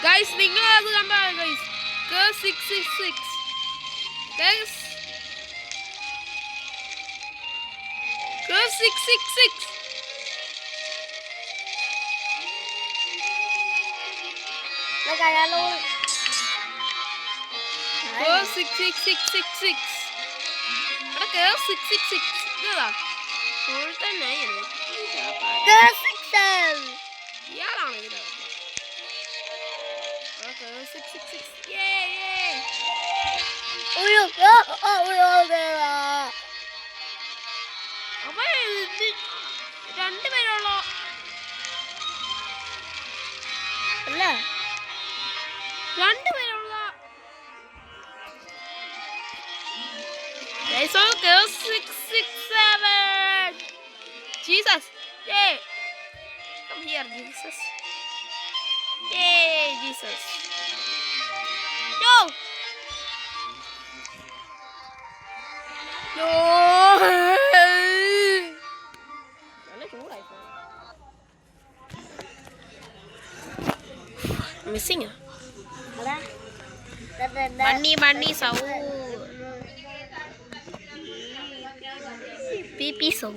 Guys നിങ്ങൾ അത് കണ്ടാണ് guys. Case 666 guys. Case 666 case 666 അവിടെ കേസ് 666 ഇതാ ഫുൾ തന്നെ ഇയാളാണ് ഇതിനകത്ത്. കേസ് 666 അപ്പൊ രണ്ടുപേരുള്ളോ അല്ല രണ്ടുപേരുള്ള case 667 Jesus. Come here, Jesus. Yay, Jesus. No. No. നല്ല ചൂടായി പോ. Missing. Bunny saw. Pipi saw.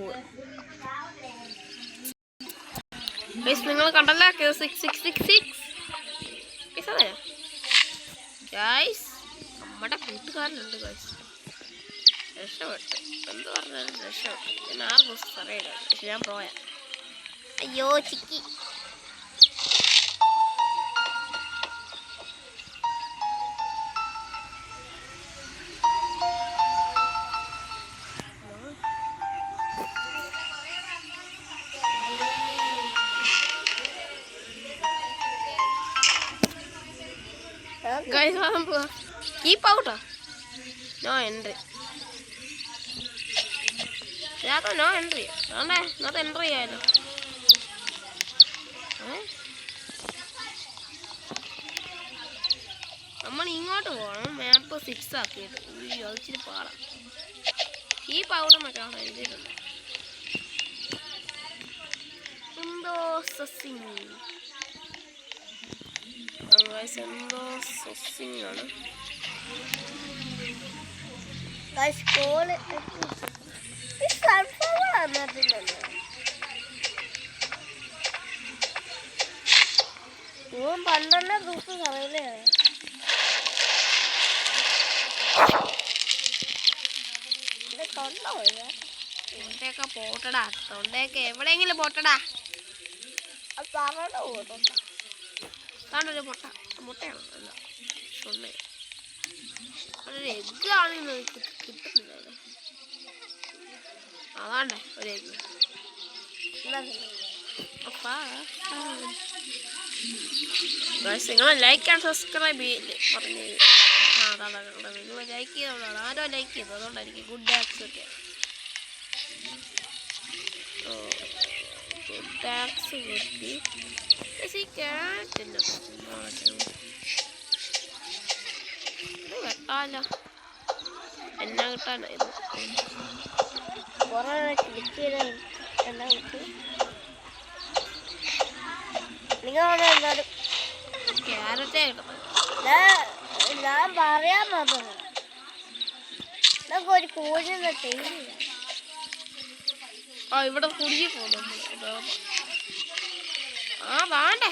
Guys, നിങ്ങൾ കണ്ടല്ലോ കേസ് 666 അതെ ഗൈസ്. നമ്മുടെ കൂട്ടുകാരനുണ്ട് ഗൈസ്. രക്ഷപ്പെട്ടു എന്ത് പറഞ്ഞാലും രക്ഷപ്പെട്ടു. ഞാൻ 6 ദിവസം അറിയില്ല പക്ഷെ ഞാൻ പോയ. അയ്യോ ചിക്കി. Guys, keep out. No entry. Yeah, no entry. Not entry yet. നമ്മൾ ഇങ്ങോട്ട് പോകണം. മാപ്പ് 6 ആക്കിയിട്ട് ഇച്ചിരി പാടാം. കീപ്പ് ഔട്ട് എന്നൊക്കെ എഴുതിയിട്ടുണ്ട്. എന്തോ സസിങ് എന്തോ സസിങ് ആണ്. പന്ത്രണ്ട് ദിവസം അറിയില്ലേ തൊണ്ടയൊക്കെ പോട്ടടാ. തൊണ്ടയൊക്കെ എവിടെയെങ്കിലും പോട്ടടാ. താണ്ടൊരു മുട്ടയാണ് അല്ല തൊണ്ട. അതൊരു എഗ്ഗാണ് കിട്ടുന്നില്ല. അതാണ്ടേ ഒരു എഗ്ഗ്. നിങ്ങൾ ലൈക്ക് ആൻഡ് സബ്സ്ക്രൈബ് ചെയ്യില്ലേ പറഞ്ഞു. അതാണ് നിങ്ങൾ ലൈക്ക് ചെയ്തോളാണ്. ആരോ ലൈക്ക് ചെയ്തു അതുകൊണ്ടായിരിക്കും. ഗുഡ് ഡാക്സ് ഒക്കെ ഗുഡ് ഡാക്സ് കിട്ടി. കേട്ടില്ല വെട്ടാലോ. എന്നാ കിട്ടാനായിരുന്നു ക്യാരറ്റേ കിട്ടുന്നത്. ഞാൻ പറയാൻ മാത്രം ഒരു കോഴിയുടെ ടേസ്റ്റ്. ഇവിടെ കുടുങ്ങി പോകുന്നു. വേണ്ടേ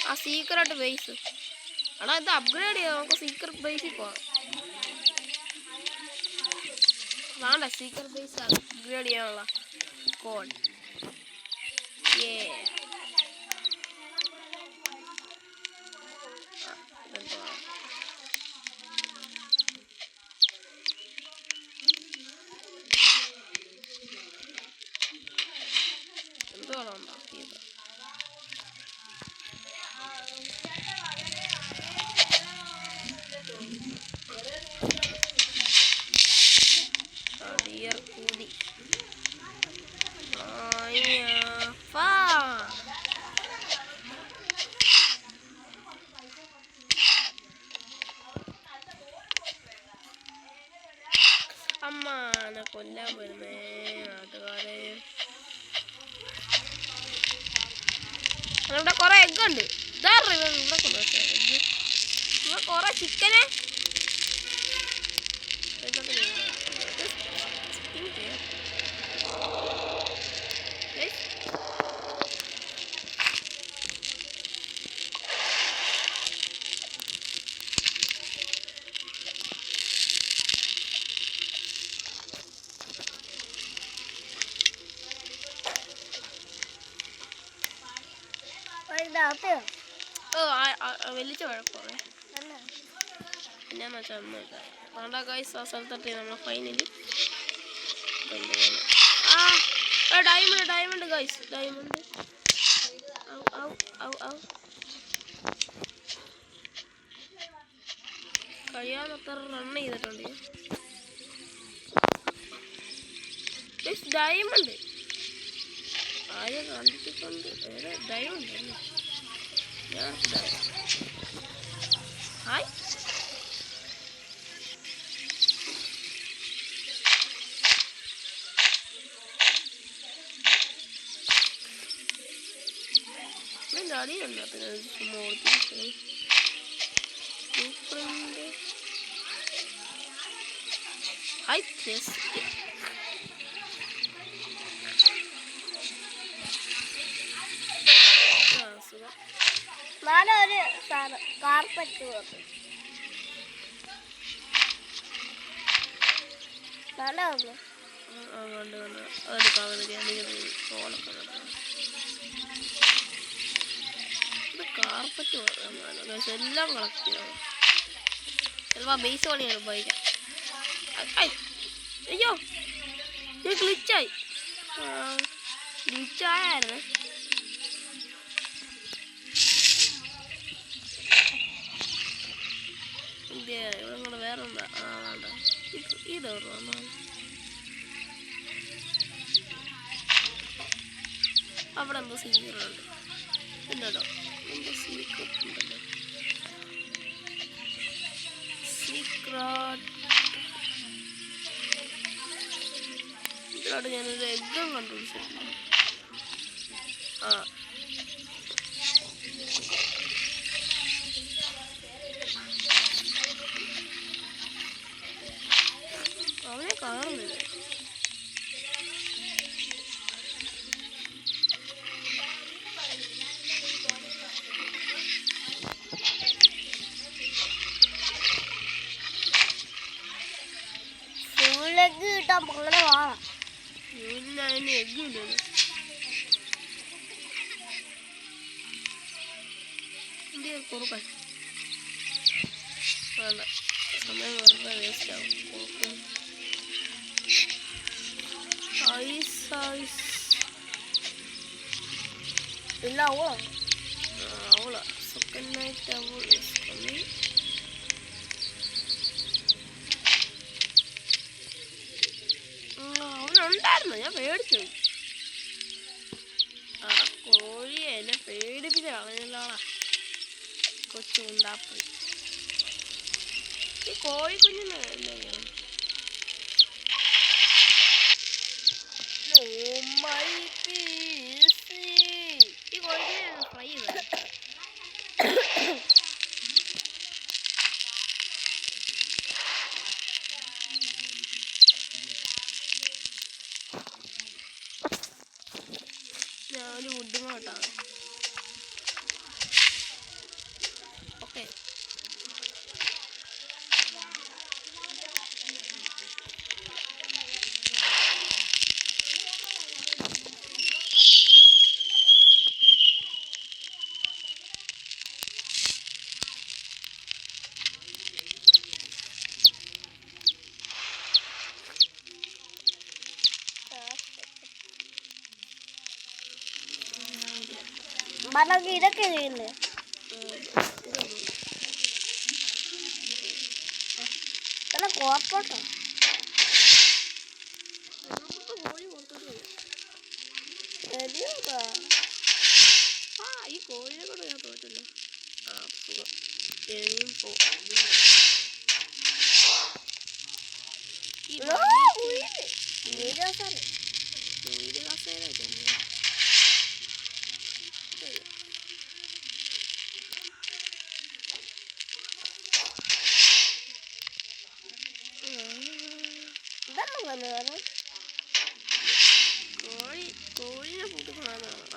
ആ സീക്രട്ട് ബേസ്. എടാ ഇത് അപ്ഗ്രേഡ് ചെയ്യാം. നമുക്ക് സീക്രട്ട് ബേസിൽ പോവാം. വേണ്ട സീക്രട്ട് ബേസ് അപ്ഗ്രേഡ് ചെയ്യാനുള്ള കോഡ്. എന്തോളം ഉണ്ടാക്കിയത്. കൂടി അമ്മാനെ കൊല്ലാൻ വരുന്നേ നാട്ടുകാരെ. അവിടെ കുറെ എഗ്ഗുണ്ട്. ഇവിടെ കൊണ്ടുവച്ചേ ഇവിടെ കുറെ ചിക്കനെ വലിച്ച വഴക്കോളെ എന്നാന്ന് വെച്ചാൽ ഒന്നുമില്ല വേണ്ട ഗൈസ് ആ സ്ഥലത്തെത്തി നമ്മളെ ഫൈനലി ഡയമണ്ട് ഗൈസ് ഡയമണ്ട് കഴിയാന്നത്ര റൺ ചെയ്തിട്ടുണ്ട് ഡയമണ്ട് ആരും കണ്ടിട്ടുണ്ട് ഡയമണ്ട് അല്ലേ ഹായ് അടിയുണ്ടോ പിന്നെ ചുമ്മാ ഓടിപ്പിച്ചു ഹായ് ഞാനൊരു കാർപ്പറ്റ് നല്ലതാണല്ലോ കാർപ്പറ്റ് എല്ലാം കളക്ട് ചെയ്യണം ചിലപ്പോൾ ബേസ് പണിയാണ് ഉപയോഗിക്കാം അയ്യോ ഇത് ഗ്ലിച്ചായിരുന്നു ഇവിടെ കൂടെ വേറെ എന്താ വേണ്ട ഇതോർമ്മ അവിടെ എന്തോ സീക്രട്ടുണ്ട് പിന്നോ എന്തോ സീക്രട്ട് ഉണ്ടല്ലോ സീക്രട്ട് ഇതിലോട്ട് ഞാനൊരു എഗ്ഗും കണ്ടുപിടിച്ചിട്ടുണ്ട് അവനെ കാണുന്നില്ല കിട്ടാൻ അങ്ങനെ വാ ഇല്ല അതിന് എഗ്ഗില്ലല്ലോ ഇന്ത്യ കൊടുക്കാൻ വേണ്ട സമയം വെറുതെ വേസ്റ്റ് ആവും ഇല്ല അവളാ സെക്കൻഡ് നൈറ്റ് അവൾ ഈസ് കമ്മിങ് അവനുണ്ടായിരുന്നു ഞാൻ പേടിച്ചു കോഴിയെ എന്നെ പേടിപ്പിച്ച് കളഞ്ഞല്ലോളാ കൊച്ചു ഉണ്ടാപ്പോയി ഈ കോഴി കുഞ്ഞിന് ഈ കോഴിനെ ഫ്രൈ ചെയ്ത ഞാൻ ബുദ്ധിമുട്ടാണ് ഓക്കെ മനക്ക് ഇതൊക്കെ ചെയ്യുന്നേ കോർപ്പോട്ടോ ഈ കോഴിനെ കൊണ്ട് ഞാൻ തോറ്റല്ലോ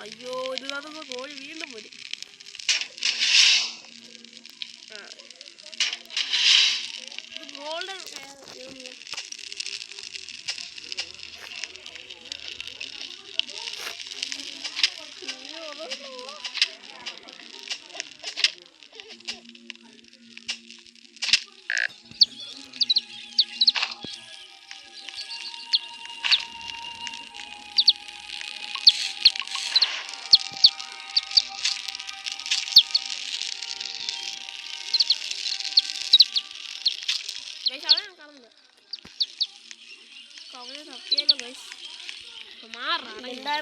അയ്യോ ഇതിനകത്ത് കോഴി വീണ്ടും വരും. ഗോൾഡൻ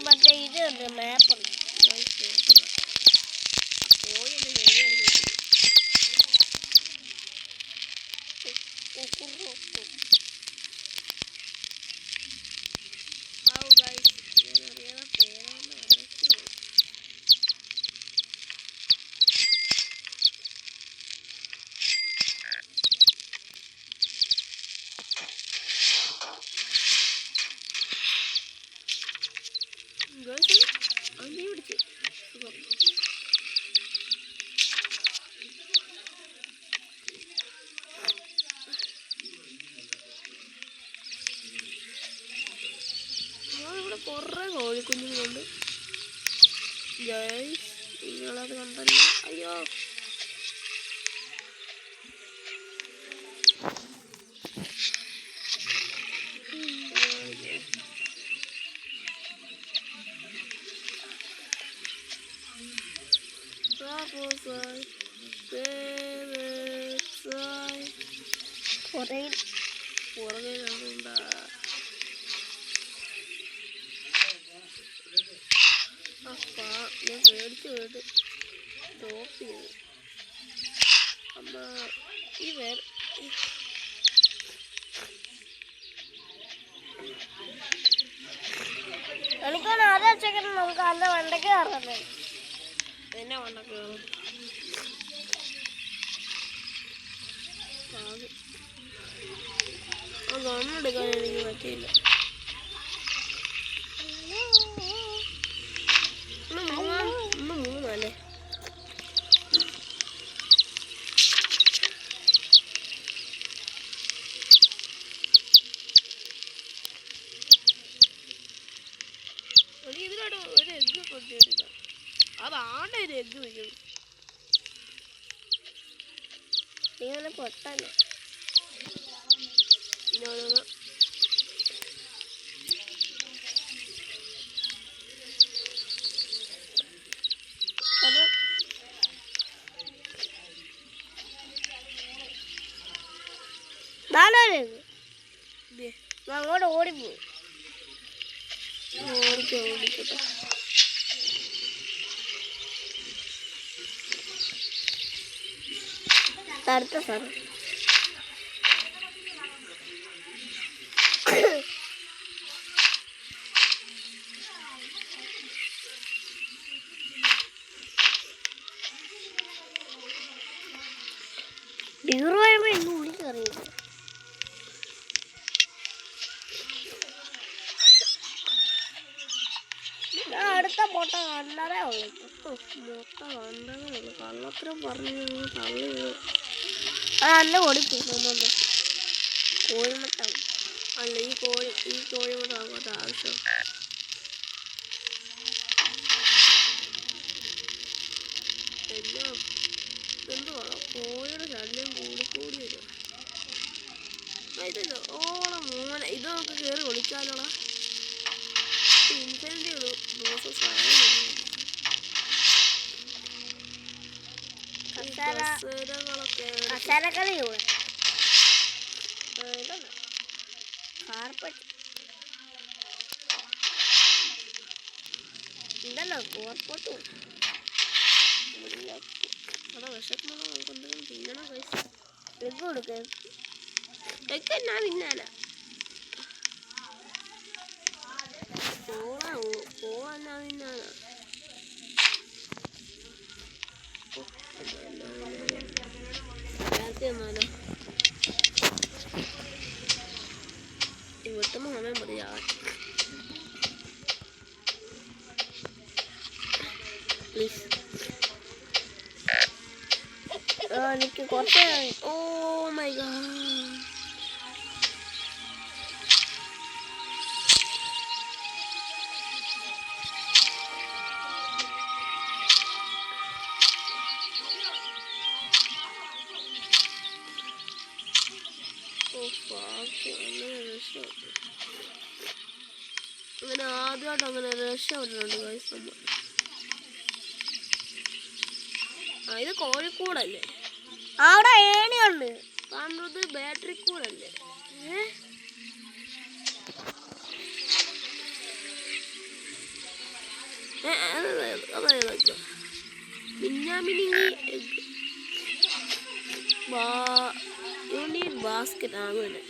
മറ്റേ ഇത് ഉണ്ട് മാപ്പുണ്ട്. കുറേ കോഴിക്കുഞ്ഞുങ്ങളുണ്ട്. നിങ്ങളത് കണ്ടല്ലോ. അയ്യോ പുറകെ കണ്ടുണ്ടാ. അപ്പാ ഞാൻ പേടിച്ച് പോയിട്ട് സ്റ്റോപ്പ് ചെയ്തു. അമ്മ ഈ എനിക്കാണ് ആലോചിക്കണം. നമുക്ക് അതിന്റെ വണ്ടയ്ക്ക് കയറണ്ടേ? എന്നെ വണ്ടക്ക് കയറും. ആ ഗണ്ണെടുക്കാൻ എനിക്ക് പറ്റിയില്ല. മൂന്നല്ലേ? ഇതിനോട് ഒരു എഗ്ഗ് കൊണ്ടുവരില്ല. അതാണ് ഒരു എഗ്ഗ് വയ്ക്കും. ഇങ്ങനെ പൊട്ടല്ലേ? അങ്ങോട്ട് ഓടിപ്പോയി. ഓടിക്കോട്ടെ. അടുത്ത സാറ് ഡിഗ്രി വരുമ്പോ ഇന്ന് വിളിച്ചറിയില്ല. അടുത്ത മുട്ട കണ്ടതേ ഉള്ളു. മുട്ട കണ്ടതേ ഉള്ളു. കള്ളത്തിനും പറഞ്ഞു തള്ളി. അല്ല ഓടിപ്പോയി. കോഴിമുട്ട അല്ല ഈ കോഴിമുട്ട അങ്ങോട്ട് ആവശ്യം. എന്തുവാണോ കോഴിയുടെ ശല്യം കൂടി വരും. ഇത് ഓളം മോനെ ഇത് നമുക്ക് കയറി ഒളിക്കാനുള്ള ഇൻസെൻ്റ് ഒരു ദിവസം കസേരകളി കാർപ്പറ്റ് ഉണ്ടല്ലോ. കോർപ്പറ്റ് അതാ വിശക്കുമ്പോൾ നമുക്ക് എന്തെങ്കിലും തിന്നണം. പൈസ എഗ് കൊടുക്കുക. എഗ് എന്നാ തിന്നാനാ? കോളെന്നാ തിന്നാനാ? എന്നാലോ ഇവിടുത്തെ സമയം മതി. പ്ലീസ്. എനിക്ക് കുറച്ച്. Oh my god. അങ്ങനെ ആദ്യമായിട്ട് അങ്ങനെ രക്ഷപ്പെട്ടിട്ടുണ്ട് ഗൈസ് നമ്മൾ. ഇത് കോഴിക്കൂടല്ലേ? അവിടെ ഏണിയുണ്ട്. കാണുന്നത് ബാറ്ററി കൂടല്ലേ? അതായത് മിന്നാമിനി യൂണിറ്റ് ബാസ്കറ്റ് അങ്ങനെ.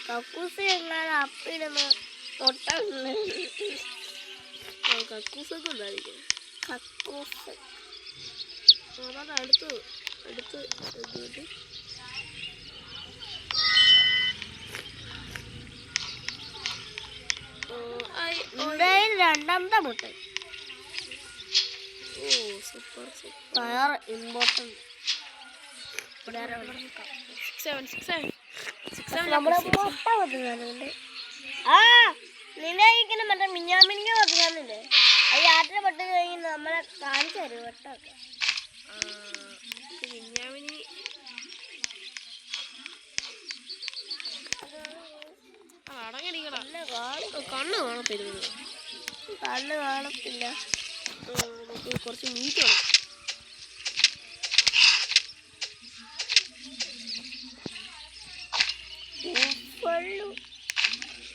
കക്കൂസ് എങ്ങനെ അപ്പിടുന്ന തൊട്ടുണ്ട്. കക്കൂസൊക്കെ ഉണ്ടായിരിക്കും. കക്കൂസ് അതാണ് അടുത്ത് എന്തുകൊണ്ട് രണ്ടാമത്തെ മുട്ട. ഓ സൂപ്പർ ടയർ ഇമ്പോർട്ടൻറ്റ്. നമ്മുടെ മുട്ട കൊത്തുന്നുണ്ട്. ആ നിന്റെ കഴിക്കുന്ന മറ്റേ മിഞ്ഞാമിനിക്ക് കൊത്തുന്നില്ലേ? അത് യാത്ര പെട്ട് കഴിഞ്ഞ് നമ്മളെ കാണിച്ചു തരും വെട്ടമൊക്കെ. മിഞ്ഞാമിനി കണ്ണ് കാണത്തില്ല. കണ്ണ് കാണത്തില്ല. കുറച്ച് മീറ്റ് വേണം.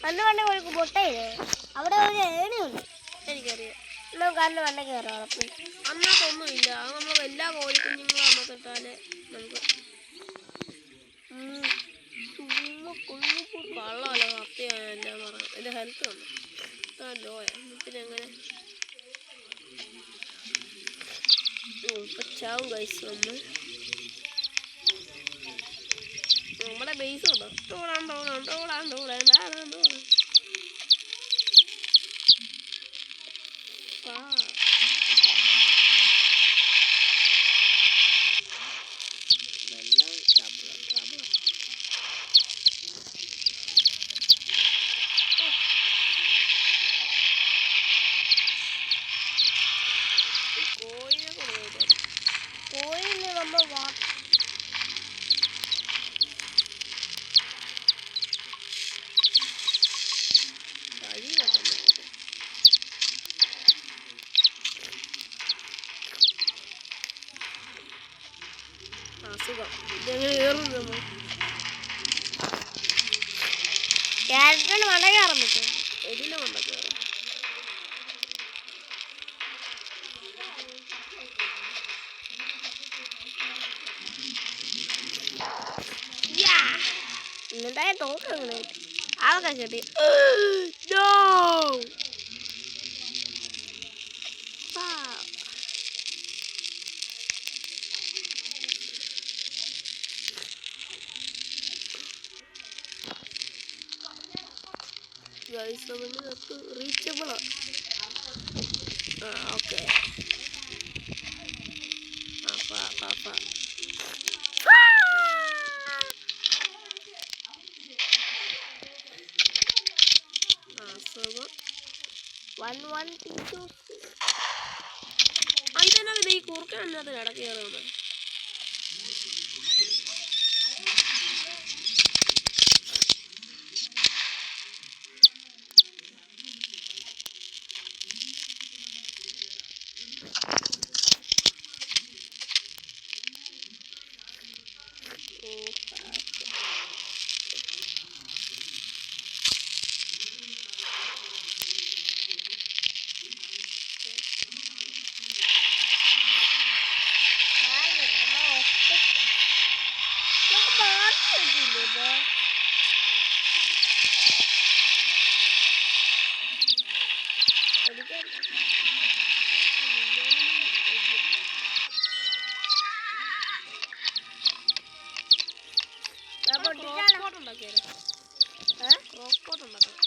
കണ്ണ് കണ്ട കോഴിക്ക് പൊട്ടയില്ലേ? അവിടെ ഒരു ഏണിയുണ്ട്. എനിക്കറിയാം. കണ്ണ് കണ്ട കയറാം. അന്നത്തൊന്നുമില്ല. അത് നമ്മൾ എല്ലാ കോഴിക്കുഞ്ഞുങ്ങളും അന്നത്തിട്ടാലേ നമുക്ക് കള്ളമല്ല സത്യമായെല്ലാം പറയാം. എൻ്റെ ഹെൽത്ത് ഉണ്ട് ലോയ. പിന്നെ എങ്ങനെ ഇപ്പം ചാവും ഗൈസ്. നമ്മുടെ ബേസ് ഉണ്ടോ? കോഴിനെ നമ്മൾ അസുഖം ഇതെങ്ങനെ കയറുന്നു? ക്യാരറ്റിന് മണ്ട കയറാൻ പറ്റും. എതിലെ മണ്ട കയറും? എന്നിട്ടായ തോക്ക് അങ്ങനെ അതൊക്കെ കിട്ടി. റീച്ചബിളാ. ഓക്കെ ഇതെന്നാ ഈ കുറുക്കൻ അതിനകത്ത് ഇടയ്ക്ക് കയറുന്നത്? ഉണ്ടാക്കിയാലോ? റോക്കോട്ട് ഉണ്ടാക്കണം.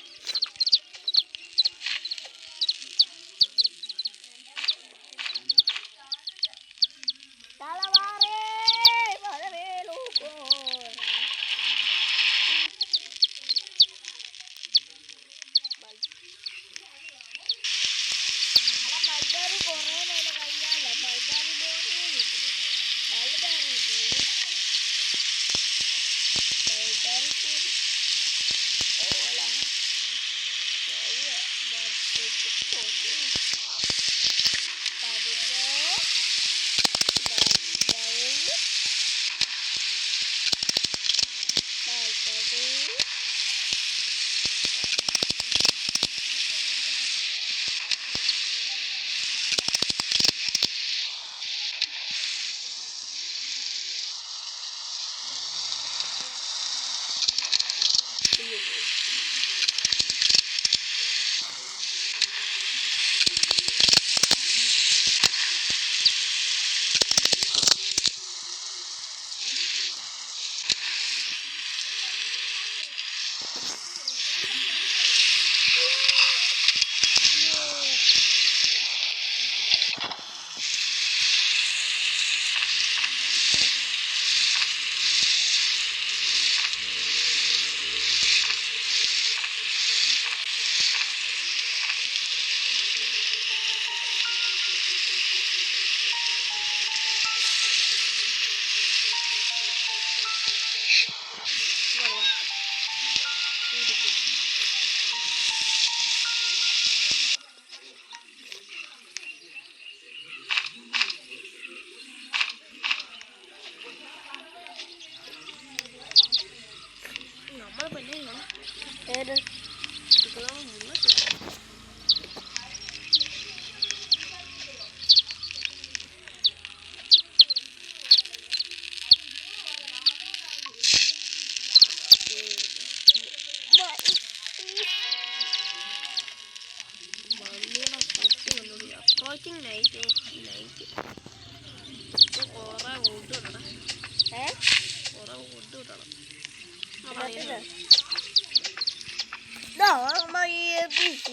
അപ്രോച്ചിങ് നൈറ്റ് കുറെ വുഡ് ഇടണം. കുറെ വുഡ് ഇടണം. No, my PC.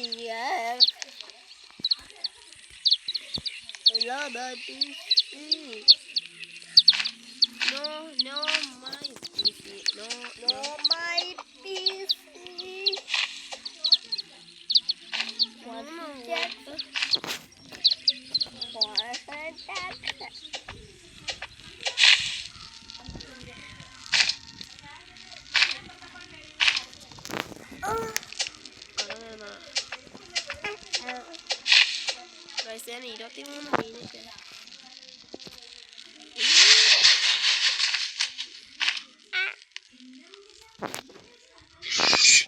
No, my PC. ഞാൻ 23 മിനിറ്റ്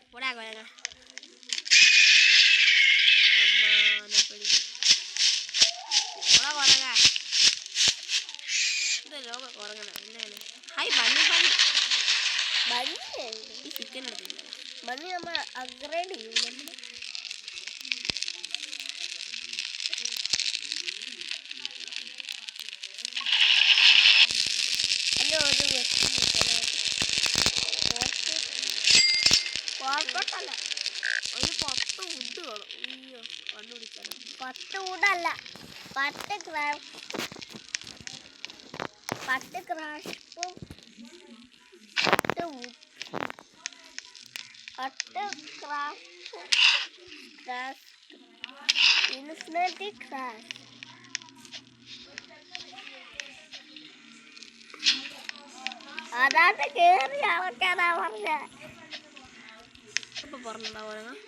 ഇവിടെ കൊരങ്ങ അമ്മാനെ പിടി ഇവിടെ കൊരങ്ങ ഇത് ലോക കൊരങ്ങന എന്നാണ് ഹായ് ബണ്ണി ബണ്ണി ബണ്ണി ഈ ചിക്കൻ എടുത്തില്ല ബണ്ണി നമ്മൾ അപ്ഗ്രേഡ് ചെയ്യും ഒരു 10 വുഡ് വേണം. അയ്യോ കണ്ടുപിടിക്കാനോ 10 വുഡല്ല 10 ക്രാഫ്റ്റും 10 ക്രാഫ്റ്റ് ഇൻഫിനിറ്റി ക്രാഫ്റ്റ് അതാണ്ട് കേറി ആൾക്കാരാ പറഞ്ഞ ഇപ്പൊ പറഞ്ഞിട്ടുണ്ടാവുക ഞങ്ങൾക്ക്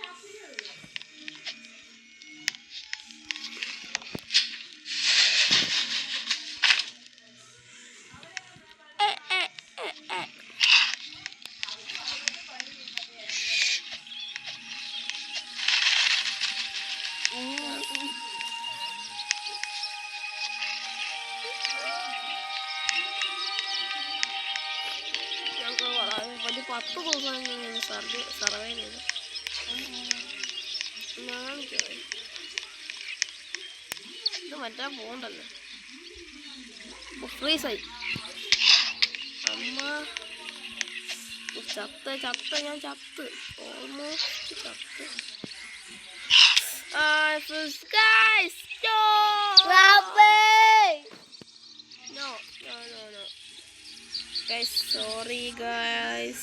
10 ദിവസം സർവേ ചെയ്ത് ഇത് മറ്റേ പോണ്ടല്ലോ ഫ്രീസായി അമ്മ ചത്ത് ഞാൻ ചത്ത് ഓൾമോസ്റ്റ് ചത്ത് guys no guys sorry guys